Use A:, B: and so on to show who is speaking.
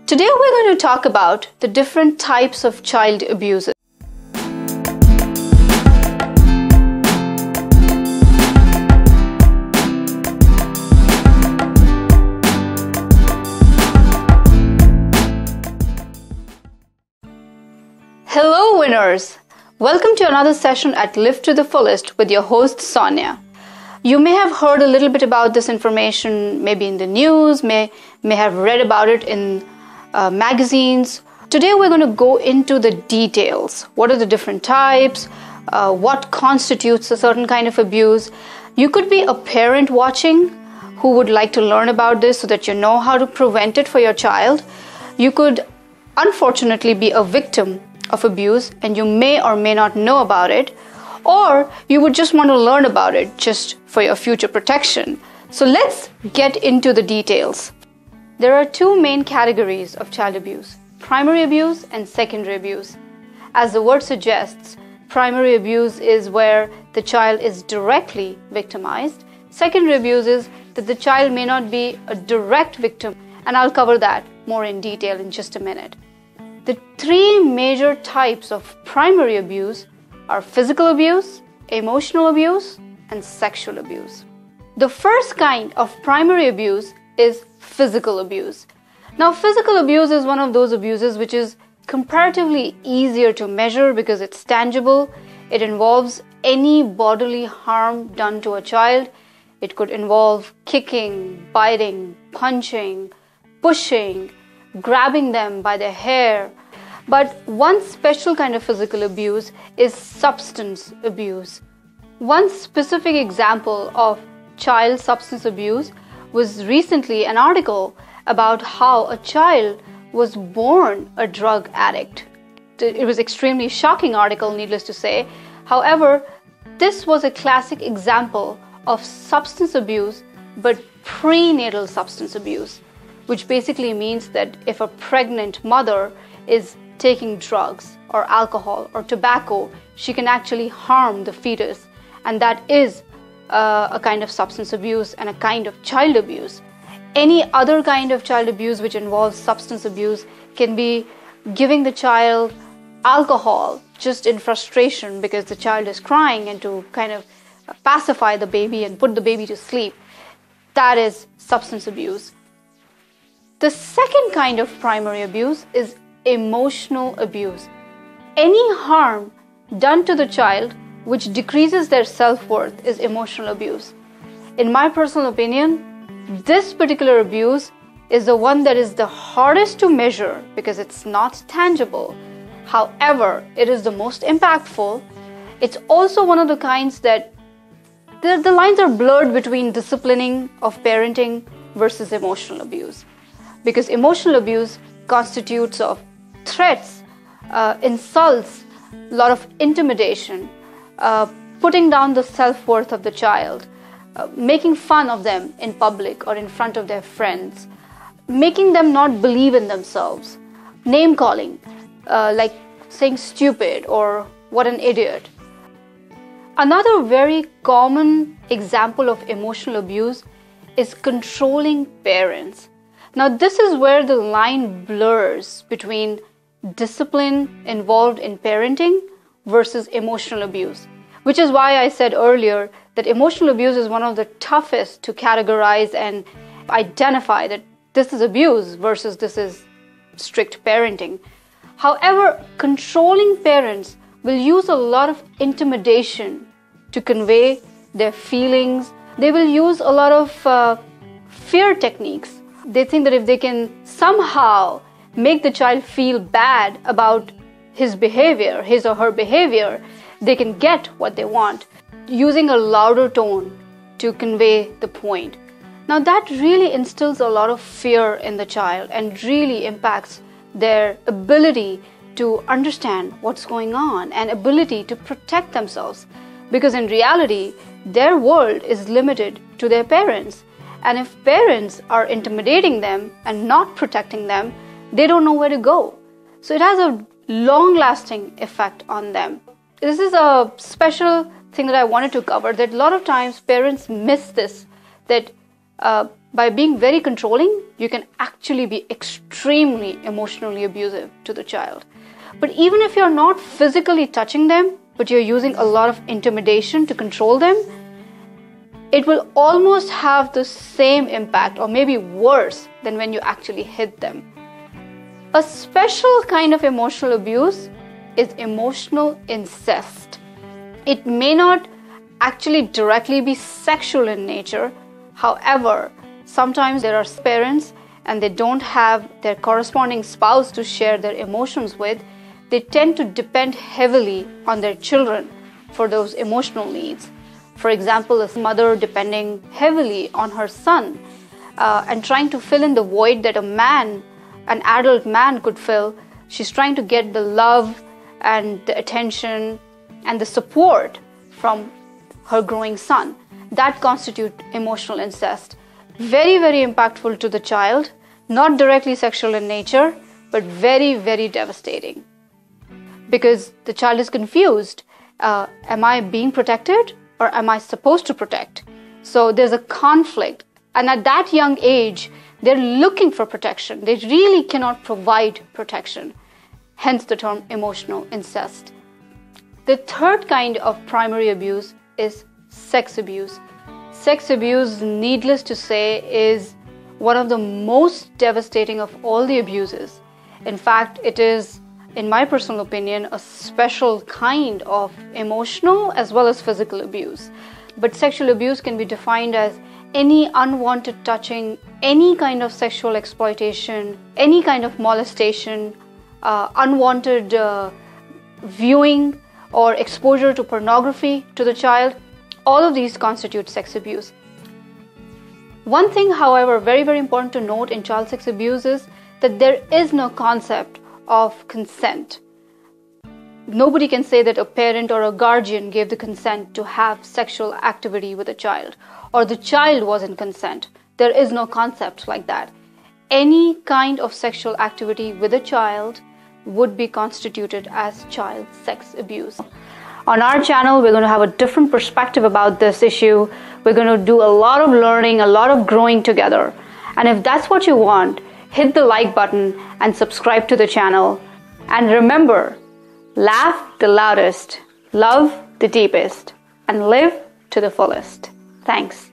A: Today we're going to talk about the different types of child abuses. Hello winners! Welcome to another session at Live to the Fullest with your host Sonia. You may have heard a little bit about this information maybe in the news, may have read about it in magazines. Today we're going to go into the details. What are the different types? What constitutes a certain kind of abuse? You could be a parent watching who would like to learn about this so that you know how to prevent it for your child. You could unfortunately be a victim of abuse and you may or may not know about it, or you would just want to learn about it just for your future protection. So let's get into the details. There are two main categories of child abuse: primary abuse and secondary abuse. As the word suggests, primary abuse is where the child is directly victimized. Secondary abuse is that the child may not be a direct victim, and I'll cover that more in detail in just a minute. The three major types of primary abuse are physical abuse, emotional abuse, and sexual abuse. The first kind of primary abuse is physical abuse. Now, physical abuse is one of those abuses which is comparatively easier to measure because it's tangible. It involves any bodily harm done to a child. It could involve kicking, biting, punching, pushing, grabbing them by their hair. But one special kind of physical abuse is substance abuse. One specific example of child substance abuse was recently an article about how a child was born a drug addict. It was an extremely shocking article, needless to say. However, this was a classic example of substance abuse, but prenatal substance abuse, which basically means that if a pregnant mother is taking drugs or alcohol or tobacco, she can actually harm the fetus, and that is a kind of substance abuse and a kind of child abuse. Any other kind of child abuse which involves substance abuse can be giving the child alcohol just in frustration because the child is crying, and to kind of pacify the baby and put the baby to sleep. That is substance abuse. The second kind of primary abuse is emotional abuse. Any harm done to the child which decreases their self-worth is emotional abuse. In my personal opinion, this particular abuse is the one that is the hardest to measure because it's not tangible. However, it is the most impactful. It's also one of the kinds that the lines are blurred between disciplining of parenting versus emotional abuse, because emotional abuse constitutes of threats, insults, a lot of intimidation, putting down the self-worth of the child, making fun of them in public or in front of their friends, making them not believe in themselves, name calling, like saying stupid or what an idiot. Another very common example of emotional abuse is controlling parents. Now, this is where the line blurs between discipline involved in parenting versus emotional abuse, which is why I said earlier that emotional abuse is one of the toughest to categorize and identify that this is abuse versus this is strict parenting. However, controlling parents will use a lot of intimidation to convey their feelings. They will use a lot of fear techniques. They think that if they can somehow make the child feel bad about his behavior, his or her behavior, they can get what they want, using a louder tone to convey the point. Now that really instills a lot of fear in the child and really impacts their ability to understand what's going on and ability to protect themselves, because in reality, their world is limited to their parents. And if parents are intimidating them and not protecting them, they don't know where to go. So it has a long-lasting effect on them. This is a special thing that I wanted to cover, that a lot of times parents miss this, that by being very controlling, you can actually be extremely emotionally abusive to the child. But even if you're not physically touching them, but you're using a lot of intimidation to control them, it will almost have the same impact, or maybe worse, than when you actually hit them. A special kind of emotional abuse is emotional incest. It may not actually directly be sexual in nature. However, sometimes there are parents and they don't have their corresponding spouse to share their emotions with. They tend to depend heavily on their children for those emotional needs. For example, a mother depending heavily on her son and trying to fill in the void that an adult man could fill. She's trying to get the love and the attention and the support from her growing son. That constitutes emotional incest. Very, very impactful to the child, not directly sexual in nature, but very, very devastating. Because the child is confused. Am I being protected or am I supposed to protect? So there's a conflict. And at that young age, they're looking for protection. They really cannot provide protection. Hence the term emotional incest. The third kind of primary abuse is sex abuse. Sex abuse, needless to say, is one of the most devastating of all the abuses. In fact, it is, in my personal opinion, a special kind of emotional as well as physical abuse. But sexual abuse can be defined as any unwanted touching, any kind of sexual exploitation, any kind of molestation, unwanted viewing or exposure to pornography to the child. All of these constitute sex abuse. One thing, however, very, very important to note in child sex abuse is that there is no concept of consent. Nobody can say that a parent or a guardian gave the consent to have sexual activity with a child, or the child was in consent. There is no concept like that. Any kind of sexual activity with a child would be constituted as child sex abuse. On our channel, we're going to have a different perspective about this issue. We're going to do a lot of learning, a lot of growing together. And if that's what you want, hit the like button and subscribe to the channel. And remember, laugh the loudest, love the deepest, and live to the fullest. Thanks.